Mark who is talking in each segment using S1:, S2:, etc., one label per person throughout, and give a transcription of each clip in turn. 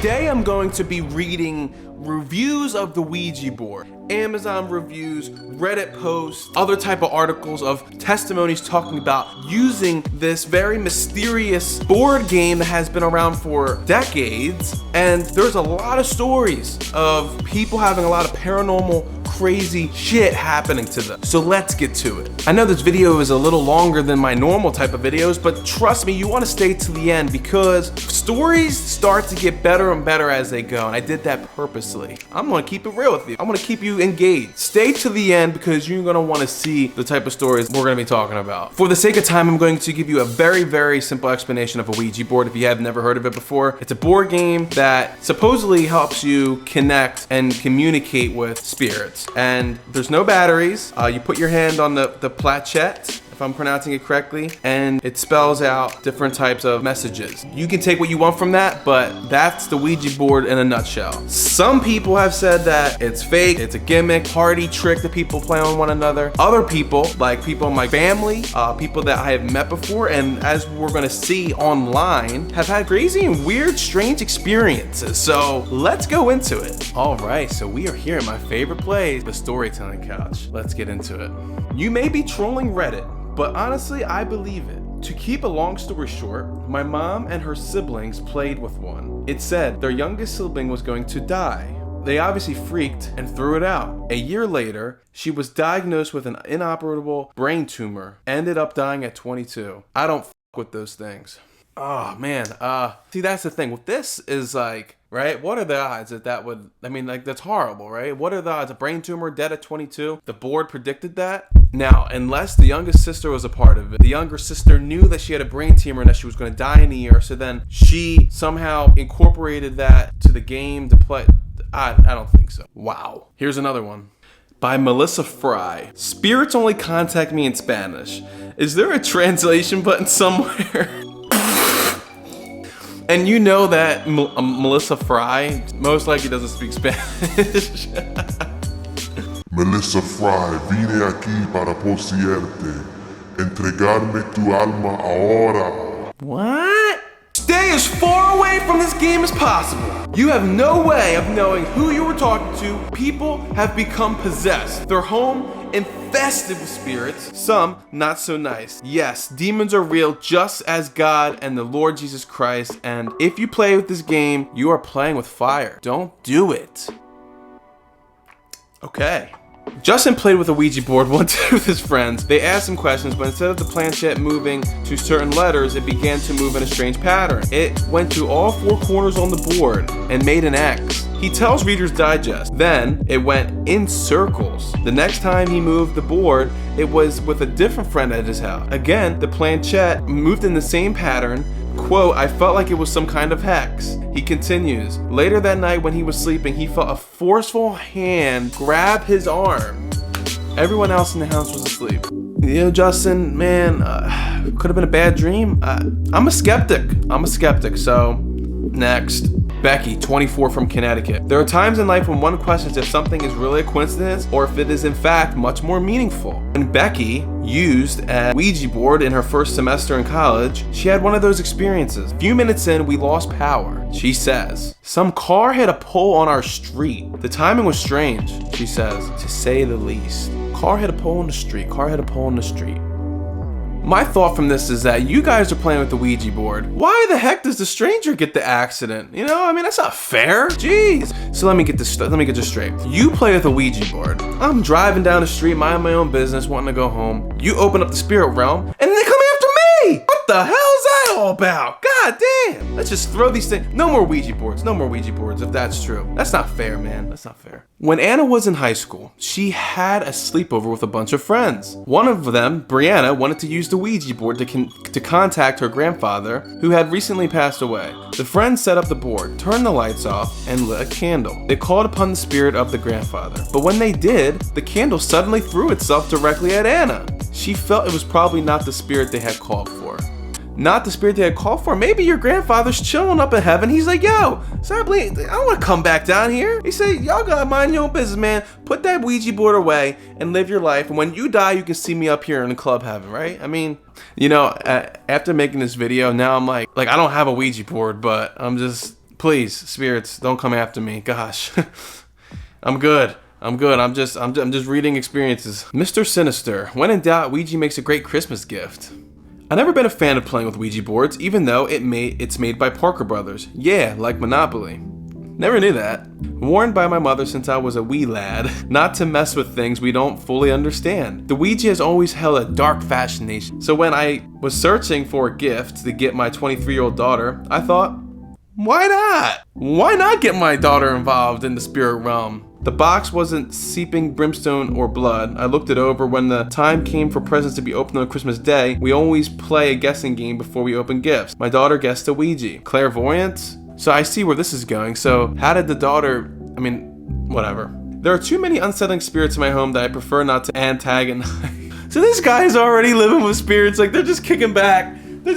S1: Today I'm going to be reading reviews of the Ouija board, Amazon reviews, Reddit posts, other type of articles of testimonies talking about using this very mysterious board game that has been around for decades. And there's a lot of stories of people having a lot of paranormal crazy shit happening to them. So let's get to it. I know this video is a little longer than my normal type of videos, but trust me, you want to stay to the end because stories start to get better and better as they go, and I did that purposely. I'm gonna keep it real with you. I'm gonna keep you engaged. Stay to the end because you're gonna want to see the type of stories we're gonna be talking about. For the sake of time, I'm going to give you a very, very simple explanation of a Ouija board if you have never heard of it before. It's a board game that supposedly helps you connect and communicate with spirits. And there's no batteries. You put your hand on the planchette, if I'm pronouncing it correctly, and it spells out different types of messages. You can take what you want from that, but that's the Ouija board in a nutshell. Some people have said that it's fake, it's a gimmick, party trick that people play on one another. Other people, like people in my family, people that I have met before, and as we're gonna see online, have had crazy and weird, strange experiences. So let's go into it. All right, so we are here at my favorite place, the storytelling couch. Let's get into it. You may be trolling Reddit, but honestly, I believe it. To keep a long story short, my mom and her siblings played with one. It said their youngest sibling was going to die. They obviously freaked and threw it out. A year later, she was diagnosed with an inoperable brain tumor, ended up dying at 22. I don't with those things. Oh man, see that's the thing. With this is like, right? What are the odds that would, I mean, like that's horrible, right? What are the odds? A brain tumor, dead at 22? The board predicted that? Now, unless the youngest sister was a part of it, the younger sister knew that she had a brain tumor and that she was going to die in a year, so then she somehow incorporated that to the game to play. I don't think so. Wow. Here's another one. By Melissa Fry. Spirits only contact me in Spanish. Is there a translation button somewhere? And you know that Melissa Fry most likely doesn't speak Spanish.
S2: Melissa Fry, vine aquí para poseerte, entregarme tu alma ahora.
S1: What? Stay as far away from this game as possible. You have no way of knowing who you were talking to. People have become possessed. Their home infested with spirits, some not so nice. Yes, demons are real just as God and the Lord Jesus Christ, and if you play with this game, you are playing with fire. Don't do it. Okay. Justin played with a Ouija board one day with his friends. They asked him questions, but instead of the planchette moving to certain letters, it began to move in a strange pattern. It went to all four corners on the board and made an X. He tells Reader's Digest. Then it went in circles. The next time he moved the board, it was with a different friend at his house. Again, the planchette moved in the same pattern. Quote, I felt like it was some kind of hex. He continues, later that night when he was sleeping, he felt a forceful hand grab his arm. Everyone else in the house was asleep. You know, Justin, man, could have been a bad dream. I'm a skeptic, so next. Becky, 24 from Connecticut. There are times in life when one questions if something is really a coincidence or if it is in fact much more meaningful. When Becky used a Ouija board in her first semester in college, she had one of those experiences. A few minutes in, we lost power. She says, some car hit a pole on our street. The timing was strange, she says, to say the least. Car hit a pole on the street. My thought from this is that you guys are playing with the Ouija board. Why the heck does the stranger get the accident? You know, I mean, that's not fair. Jeez. So let me get this straight. You play with a Ouija board. I'm driving down the street, minding my own business, wanting to go home. You open up the spirit realm, and they come after me. What the hell is that all about? God damn. Let's just throw these things. No more Ouija boards if that's true. That's not fair, man. That's not fair. When Anna was in high school, she had a sleepover with a bunch of friends. One of them, Brianna, wanted to use the Ouija board to contact her grandfather, who had recently passed away. The friends set up the board, turned the lights off, and lit a candle. They called upon the spirit of the grandfather. But when they did, the candle suddenly threw itself directly at Anna. She felt it was probably not the spirit they had called for. Not the spirit they had called for. Maybe your grandfather's chilling up in heaven. He's like, yo, sadly, I don't want to come back down here. He said, y'all gotta mind your own business, man. Put that Ouija board away and live your life. And when you die, you can see me up here in the club heaven, right? I mean, you know, after making this video, now I'm like I don't have a Ouija board, but I'm just, Please, spirits, don't come after me. Gosh. I'm good. I'm just reading experiences. Mr. Sinister. When in doubt, Ouija makes a great Christmas gift. I've never been a fan of playing with Ouija boards, even though it's made by Parker Brothers. Yeah, like Monopoly. Never knew that. Warned by my mother since I was a wee lad not to mess with things we don't fully understand. The Ouija has always held a dark fascination. So when I was searching for a gift to get my 23-year-old daughter, I thought, why not? Why not get my daughter involved in the spirit realm? The box wasn't seeping brimstone or blood. I looked it over. When the time came for presents to be opened on Christmas Day, we always play a guessing game before we open gifts. My daughter guessed a Ouija. Clairvoyance? So I see where this is going. So how did the daughter, whatever. There are too many unsettling spirits in my home that I prefer not to antagonize. So this guy is already living with spirits. Like, they're just kicking back. They're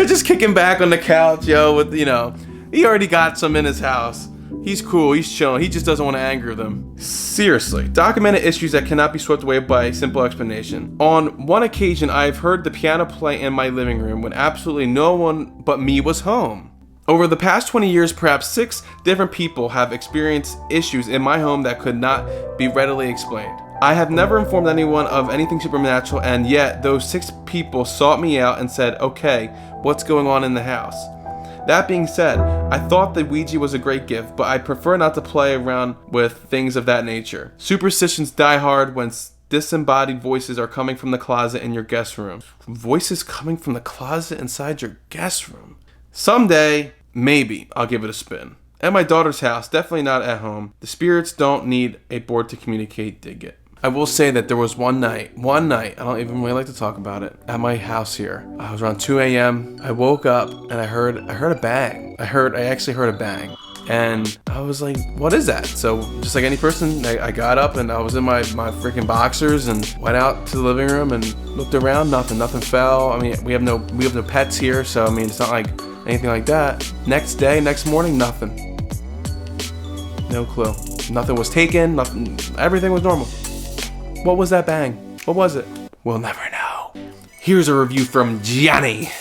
S1: just kicking back on the couch, yo, with, he already got some in his house. He's cool, he's chilling, he just doesn't want to anger them. Seriously, documented issues that cannot be swept away by a simple explanation. On one occasion, I've heard the piano play in my living room when absolutely no one but me was home. Over the past 20 years, perhaps 6 different people have experienced issues in my home that could not be readily explained. I have never informed anyone of anything supernatural, and yet those 6 people sought me out and said, okay, what's going on in the house? That being said, I thought the Ouija was a great gift, but I prefer not to play around with things of that nature. Superstitions die hard when disembodied voices are coming from the closet in your guest room. Voices coming from the closet inside your guest room. Someday, maybe, I'll give it a spin. At my daughter's house, definitely not at home. The spirits don't need a board to communicate, dig it. I will say that there was one night, I don't even really like to talk about it, at my house here. I was around 2 a.m. I woke up and I heard a bang. I actually heard a bang. And I was like, what is that? So just like any person, I got up and I was in my freaking boxers and went out to the living room and looked around. Nothing fell. We have no pets here, so it's not like anything like that. Next morning, nothing. No clue. Nothing was taken, everything was normal. What was that bang? What was it? We'll never know. Here's a review from Johnny.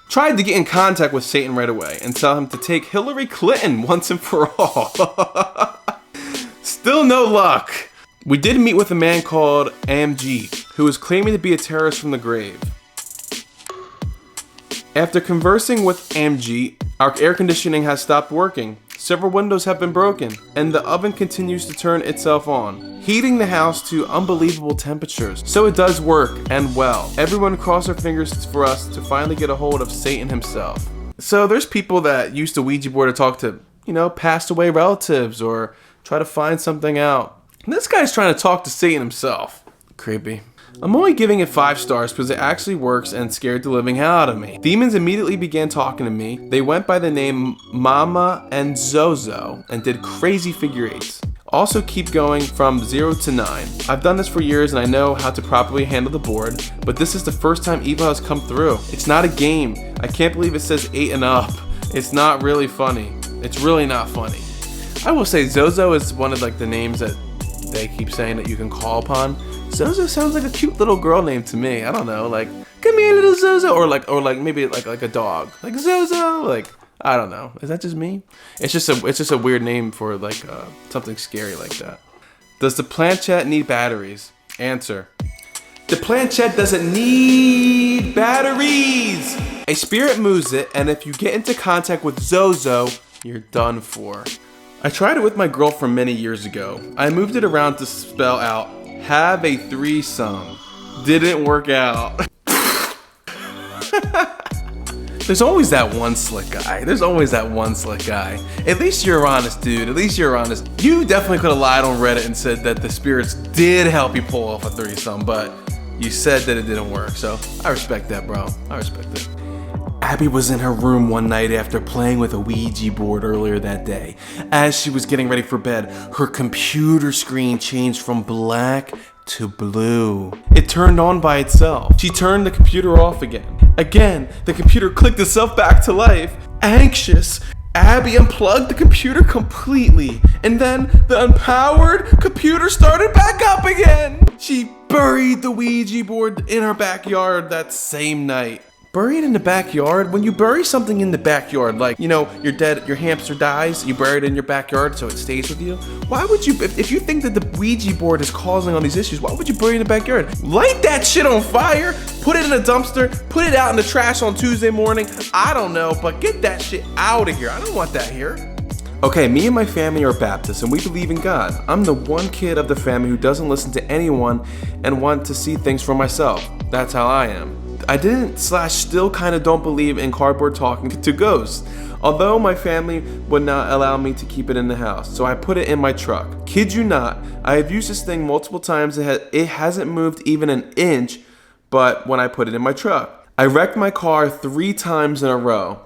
S1: Tried to get in contact with Satan right away and tell him to take Hillary Clinton once and for all. Still no luck. We did meet with a man called AMG, who was claiming to be a terrorist from the grave. After conversing with AMG, our air conditioning has stopped working. Several windows have been broken, and the oven continues to turn itself on, heating the house to unbelievable temperatures. So it does work, and well. Everyone cross their fingers for us to finally get a hold of Satan himself. So there's people that use the Ouija board to talk to, passed away relatives or try to find something out. And this guy's trying to talk to Satan himself. Creepy. I'm only giving it 5 stars because it actually works and scared the living hell out of me. Demons immediately began talking to me. They went by the name Mama and Zozo and did crazy figure 8s. Also keep going from 0 to 9. I've done this for years and I know how to properly handle the board, but this is the first time evil has come through. It's not a game. I can't believe it says 8 and up. It's not really funny. It's really not funny. I will say Zozo is one of the names that they keep saying that you can call upon. Zozo sounds like a cute little girl name to me. I don't know, come here, little Zozo, or maybe like a dog, like Zozo, I don't know. Is that just me? It's just a weird name for something scary like that. Does the planchette need batteries? Answer: the planchette doesn't need batteries. A spirit moves it, and if you get into contact with Zozo, you're done for. I tried it with my girlfriend many years ago. I moved it around to spell out have a threesome. Didn't work out. There's always that one slick guy. At least you're honest, dude. At least you're honest. You definitely could have lied on Reddit and said that the spirits did help you pull off a threesome, but you said that it didn't work. So I respect that, bro. I respect it. Abby was in her room one night after playing with a Ouija board earlier that day. As she was getting ready for bed, her computer screen changed from black to blue. It turned on by itself. She turned the computer off again. Again, the computer clicked itself back to life. Anxious, Abby unplugged the computer completely, and then the unpowered computer started back up again. She buried the Ouija board in her backyard that same night. Bury it in the backyard. When you bury something in the backyard, like, you know, your hamster dies, you bury it in your backyard so it stays with you. Why would you, if you think that the Ouija board is causing all these issues, why would you bury it in the backyard? Light that shit on fire, put it in a dumpster, put it out in the trash on Tuesday morning. I don't know, but get that shit out of here. I don't want that here. Okay, me and my family are Baptists and we believe in God. I'm the one kid of the family who doesn't listen to anyone and want to see things for myself. That's how I am. I didn't / still kind of don't believe in cardboard talking to ghosts, although my family would not allow me to keep it in the house, so I put it in my truck. Kid you not, I have used this thing multiple times. It hasn't moved even an inch, but when I put it in my truck. I wrecked my car 3 times in a row,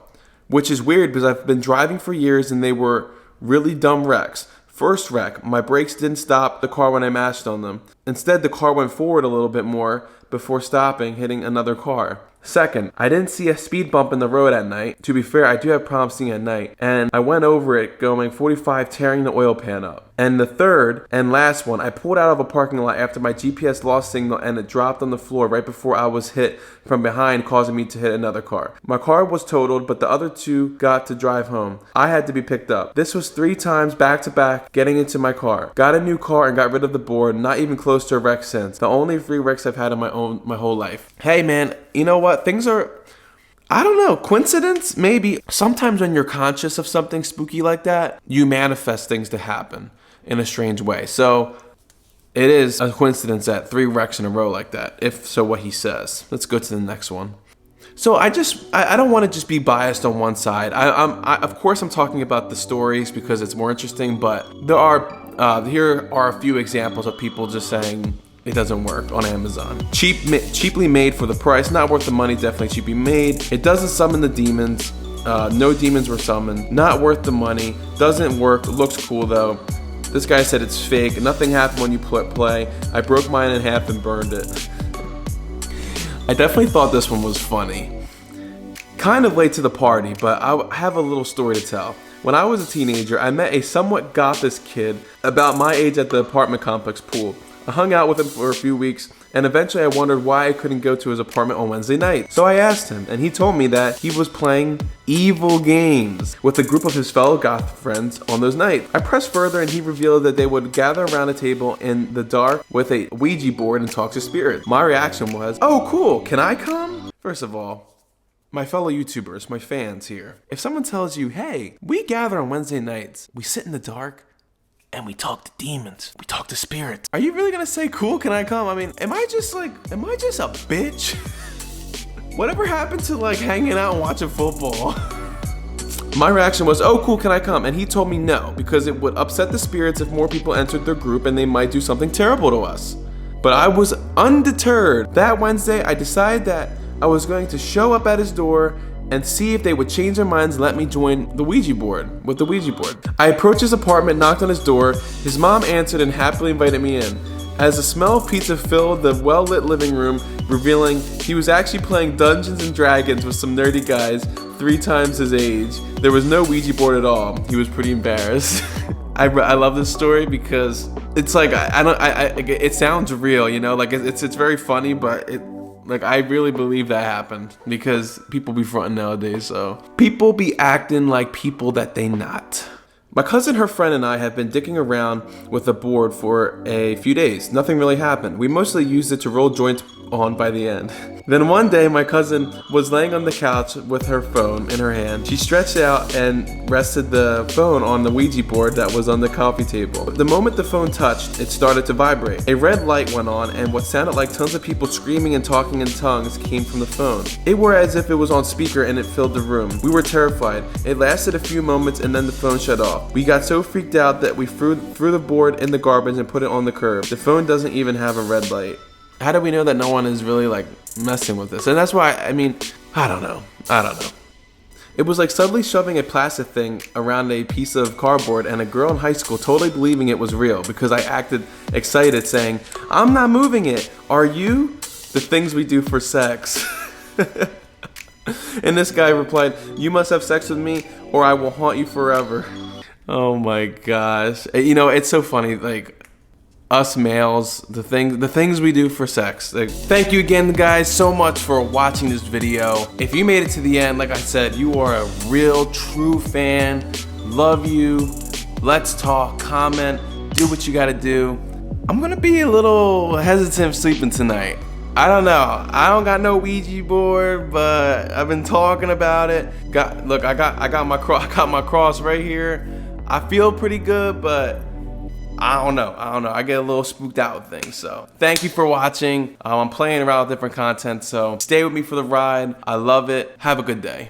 S1: which is weird because I've been driving for years and they were really dumb wrecks. First wreck, my brakes didn't stop the car when I mashed on them. Instead, the car went forward a little bit more before stopping, hitting another car. Second, I didn't see a speed bump in the road at night. To be fair, I do have problems seeing at night, and I went over it going 45, tearing the oil pan up. And the third and last one, I pulled out of a parking lot after my GPS lost signal and it dropped on the floor right before I was hit from behind, causing me to hit another car. My car was totaled, but the other 2 got to drive home. I had to be picked up. This was 3 times back to back getting into my car. Got a new car and got rid of the board, not even close to a wreck since. The only 3 wrecks I've had in my whole life. Hey man, you know what? Things are, I don't know, coincidence? Maybe. Sometimes when you're conscious of something spooky like that, you manifest things to happen in a strange way. So it is a coincidence that 3 wrecks in a row like that, if so what he says. Let's go to the next one. So I don't want to just be biased on one side. Of course I'm talking about the stories because it's more interesting, but here are a few examples of people just saying it doesn't work on Amazon. Cheaply made for the price, not worth the money, definitely cheaply made. It doesn't summon the demons. No demons were summoned. Not worth the money. Doesn't work. Looks cool though. This guy said it's fake. Nothing happened when you play. I broke mine in half and burned it. I definitely thought this one was funny. Kind of late to the party, but I have a little story to tell. When I was a teenager, I met a somewhat gothish kid about my age at the apartment complex pool. I hung out with him for a few weeks, and eventually I wondered why I couldn't go to his apartment on Wednesday night. So I asked him, and he told me that he was playing evil games with a group of his fellow goth friends on those nights. I pressed further, and he revealed that they would gather around a table in the dark with a Ouija board and talk to spirits. My reaction was, oh cool, can I come? First of all, my fellow YouTubers, my fans here, if someone tells you, hey, we gather on Wednesday nights, we sit in the dark, and we talk to demons. We talk to spirits. Are you really gonna say, cool, can I come? I mean, am I just a bitch? Whatever happened to like hanging out and watching football? My reaction was, oh cool, can I come? And he told me no, because it would upset the spirits if more people entered their group and they might do something terrible to us. But I was undeterred. That Wednesday, I decided that I was going to show up at his door and see if they would change their minds and let me join the Ouija board, with the Ouija board. I approached his apartment, knocked on his door. His mom answered and happily invited me in. As the smell of pizza filled the well-lit living room, revealing he was actually playing Dungeons and Dragons with some nerdy guys 3 times his age. There was no Ouija board at all. He was pretty embarrassed. I love this story because it's like, it sounds real, you know, like it's very funny, but I really believe that happened because people be fronting nowadays, so. People be acting like people that they not. My cousin, her friend, and I have been dicking around with a board for a few days. Nothing really happened. We mostly used it to roll joints on by the end. Then one day, my cousin was laying on the couch with her phone in her hand. She stretched out and rested the phone on the Ouija board that was on the coffee table. The moment the phone touched, it started to vibrate. A red light went on, and what sounded like tons of people screaming and talking in tongues came from the phone. It were as if it was on speaker and it filled the room. We were terrified. It lasted a few moments and then the phone shut off. We got so freaked out that we threw the board in the garbage and put it on the curb. The phone doesn't even have a red light. How do we know that no one is really like messing with this? And that's why, I don't know. It was like suddenly shoving a plastic thing around a piece of cardboard and a girl in high school totally believing it was real because I acted excited saying, I'm not moving it. Are you? The things we do for sex. And this guy replied, you must have sex with me or I will haunt you forever. Oh my gosh. You know, it's so funny. Like, us males, the things we do for sex. Like, thank you again, guys, so much for watching this video. If you made it to the end, like I said, you are a real, true fan. Love you. Let's talk, comment, do what you gotta do. I'm gonna be a little hesitant sleeping tonight. I don't know. I don't got no Ouija board, but I've been talking about it. Look, I got my cross right here. I feel pretty good, but I don't know. I get a little spooked out with things. So thank you for watching. I'm playing around with different content, so stay with me for the ride. I love it. Have a good day.